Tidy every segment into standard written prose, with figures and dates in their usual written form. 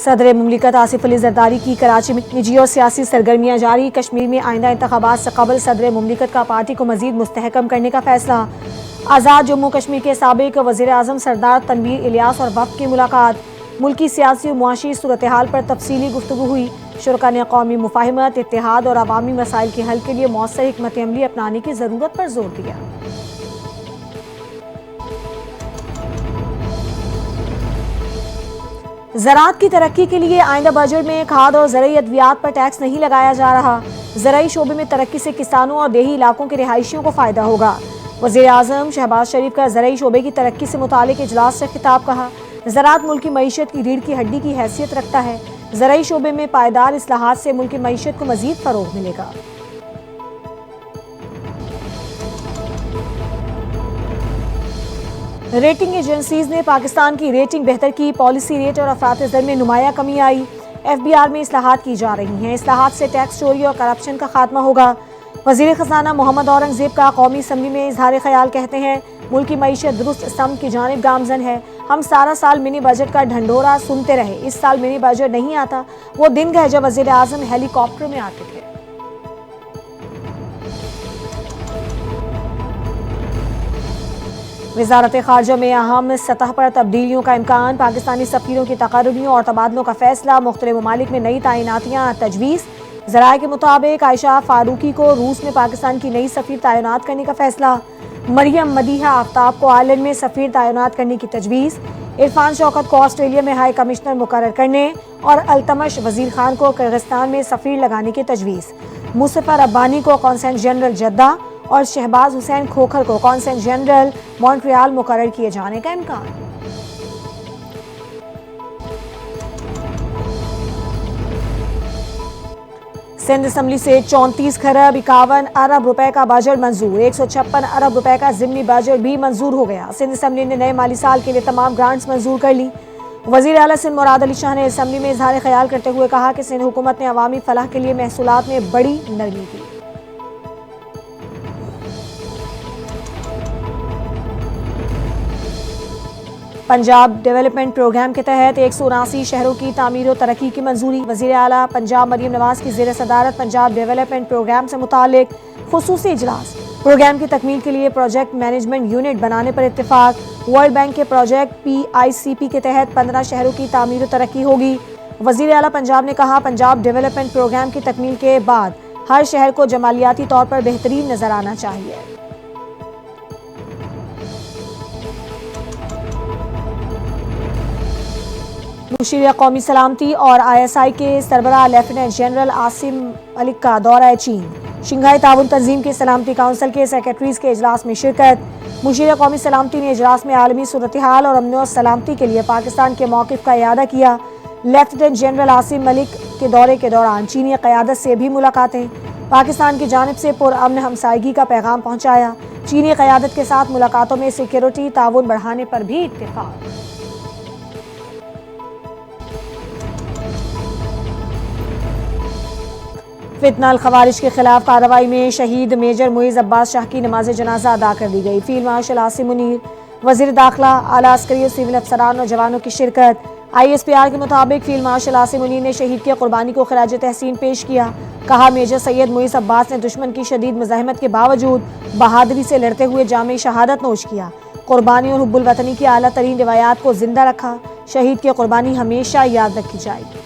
صدر مملکت آصف علی زرداری کی کراچی میں نجی اور سیاسی سرگرمیاں جاری۔ کشمیر میں آئندہ انتخابات سے قبل صدر مملکت کا پارٹی کو مزید مستحکم کرنے کا فیصلہ۔ آزاد جموں کشمیر کے سابق وزیر اعظم سردار تنویر الیاس اور وفد کی ملاقات۔ ملکی سیاسی و معاشی صورتحال پر تفصیلی گفتگو ہوئی۔ شرکاء نے قومی مفاہمت، اتحاد اور عوامی مسائل کے حل کے لیے مؤثر حکمت عملی اپنانے کی ضرورت پر زور دیا۔ زراعت کی ترقی کے لیے آئندہ بجٹ میں کھاد اور زرعی ادویات پر ٹیکس نہیں لگایا جا رہا۔ زرعی شعبے میں ترقی سے کسانوں اور دیہی علاقوں کے رہائشیوں کو فائدہ ہوگا۔ وزیر اعظم شہباز شریف کا زرعی شعبے کی ترقی سے متعلق اجلاس سے خطاب۔ کہا، زراعت ملک کی معیشت کی ریڑھ کی ہڈی کی حیثیت رکھتا ہے۔ زرعی شعبے میں پائیدار اصلاحات سے ملک کی معیشت کو مزید فروغ ملے گا۔ ریٹنگ ایجنسیز نے پاکستان کی ریٹنگ بہتر کی۔ پالیسی ریٹ اور افراط زر میں نمایاں کمی آئی۔ ایف بی آر میں اصلاحات کی جا رہی ہیں۔ اصلاحات سے ٹیکس چوری اور کرپشن کا خاتمہ ہوگا۔ وزیر خزانہ محمد اورنگزیب کا قومی اسمبلی میں اظہار خیال۔ کہتے ہیں، ملک کی معیشت درست سمت کی جانب گامزن ہے۔ ہم سارا سال منی بجٹ کا ڈھنڈورا سنتے رہے، اس سال منی بجٹ نہیں آتا۔ وہ دن گئے جب وزیر اعظم ہیلی کاپٹر میں آتے تھے۔ وزارت خارجہ میں اہم سطح پر تبدیلیوں کا امکان۔ پاکستانی سفیروں کی تقرریوں اور تبادلوں کا فیصلہ۔ مختلف ممالک میں نئی تعیناتیاں تجویز۔ ذرائع کے مطابق عائشہ فاروقی کو روس میں پاکستان کی نئی سفیر تعینات کرنے کا فیصلہ۔ مریم مدیحہ آفتاب کو آئرلینڈ میں سفیر تعینات کرنے کی تجویز۔ عرفان شوکت کو آسٹریلیا میں ہائی کمشنر مقرر کرنے اور التمش وزیر خان کو کرغزستان میں سفیر لگانے کی تجویز۔ مصطفیٰ ربانی کو قونصل جنرل جدہ اور شہباز حسین کھوکھر کو قونصل جنرل مونٹریال مقرر کیے جانے کا امکان۔ سندھ اسمبلی سے 34 کروڑ 51 ارب روپے کا بجٹ منظور۔ 156 ارب روپے کا ضمنی بجٹ بھی منظور ہو گیا۔ سندھ اسمبلی نے نئے مالی سال کے لیے تمام گرانٹس منظور کر لی۔ وزیر اعلیٰ سندھ مراد علی شاہ نے اسمبلی میں اظہار خیال کرتے ہوئے کہا کہ سندھ حکومت نے عوامی فلاح کے لیے محصولات میں بڑی نرمی کی۔ پنجاب ڈیولپمنٹ پروگرام کے تحت 179 شہروں کی تعمیر و ترقی کی منظوری۔ وزیر اعلیٰ پنجاب مریم نواز کی زیر صدارت پنجاب ڈیولپمنٹ پروگرام سے متعلق خصوصی اجلاس۔ پروگرام کی تکمیل کے لیے پروجیکٹ مینجمنٹ یونٹ بنانے پر اتفاق۔ ورلڈ بینک کے پروجیکٹ PICP کے تحت 15 شہروں کی تعمیر و ترقی ہوگی۔ وزیر اعلیٰ پنجاب نے کہا، پنجاب ڈیولپمنٹ پروگرام کی تکمیل کے بعد ہر شہر کو جمالیاتی طور پر بہترین نظر آنا چاہیے۔ مشیر قومی سلامتی اور ISI کے سربراہ لیفٹیننٹ جنرل عاصم ملک کا دورہ چین۔ شنگھائی تعاون تنظیم کے سلامتی کونسل کے سیکریٹریز کے اجلاس میں شرکت۔ مشیر قومی سلامتی نے اجلاس میں عالمی صورتحال اور امن و سلامتی کے لیے پاکستان کے موقف کا اعادہ کیا۔ لیفٹیننٹ جنرل عاصم ملک کے دورے کے دوران چینی قیادت سے بھی ملاقاتیں۔ پاکستان کی جانب سے پرامن ہمسائیگی کا پیغام پہنچایا۔ چینی قیادت کے ساتھ ملاقاتوں میں سیکیورٹی تعاون بڑھانے پر بھی اتفاق۔ فتنہ الخوارج کے خلاف کارروائی میں شہید میجر معیز عباس شاہ کی نماز جنازہ ادا کر دی گئی۔ فیلڈ مارشل عاصم منیر، وزیر داخلہ، اعلیٰ عسکری اور سول افسران اور جوانوں کی شرکت۔ ISPR کے مطابق فیلڈ مارشل عاصم منیر نے شہید کی قربانی کو خراج تحسین پیش کیا۔ کہا، میجر سید معیز عباس نے دشمن کی شدید مزاحمت کے باوجود بہادری سے لڑتے ہوئے جامِ شہادت نوش کیا۔ قربانی اور حب الوطنی کی اعلیٰ ترین روایات کو زندہ رکھا۔ شہید کی قربانی ہمیشہ یاد رکھی جائے گی۔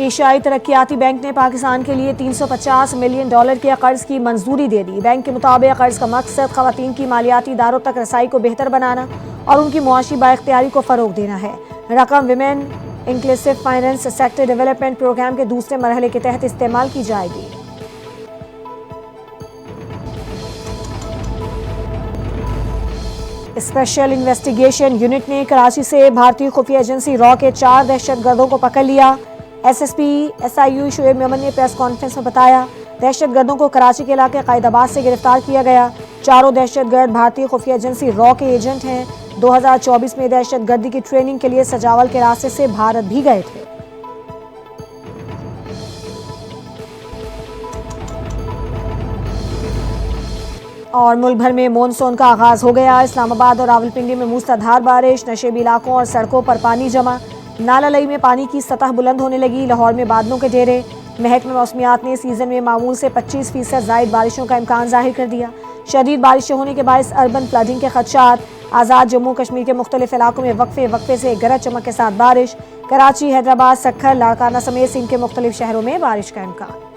ایشیائی ترقیاتی بینک نے پاکستان کے لیے $350 ملین کے قرض کی منظوری دے دی۔ بینک کے مطابق قرض کا مقصد خواتین کی مالیاتی اداروں تک رسائی کو بہتر بنانا اور ان کی معاشی بااختیاری کو فروغ دینا ہے۔ رقم women inclusive finance sector development programme کے دوسرے مرحلے کے تحت استعمال کی جائے گی۔ اسپیشل انویسٹیگیشن یونٹ نے کراچی سے بھارتی خفیہ ایجنسی را کے 4 دہشت گردوں کو پکڑ لیا۔ SSP SIU شعیب میمن نے پریس کانفرنس میں بتایا، دہشت گردوں کو کراچی کے علاقے قائد آباد سے گرفتار کیا گیا۔ چاروں دہشت گرد بھارتی خفیہ ایجنسی را کے ایجنٹ ہیں۔ 2024 میں دہشت گردی کی ٹریننگ کے لیے سجاول کے راستے سے بھارت بھی گئے تھے۔ اور ملک بھر میں مونسون کا آغاز ہو گیا۔ اسلام آباد اور راولپنڈی میں موسلادھار بارش، نشیبی علاقوں اور سڑکوں پر پانی جمع، نالہ لئی میں پانی کی سطح بلند ہونے لگی۔ لاہور میں بادلوں کے ڈیرے، محکمہ موسمیات نے سیزن میں معمول سے 25% زائد بارشوں کا امکان ظاہر کر دیا۔ شدید بارشیں ہونے کے باعث اربن فلڈنگ کے خدشات۔ آزاد جموں کشمیر کے مختلف علاقوں میں وقفے سے گرج چمک کے ساتھ بارش۔ کراچی، حیدرآباد، سکھر، لاڑکانہ سمیت سندھ کے مختلف شہروں میں بارش کا امکان۔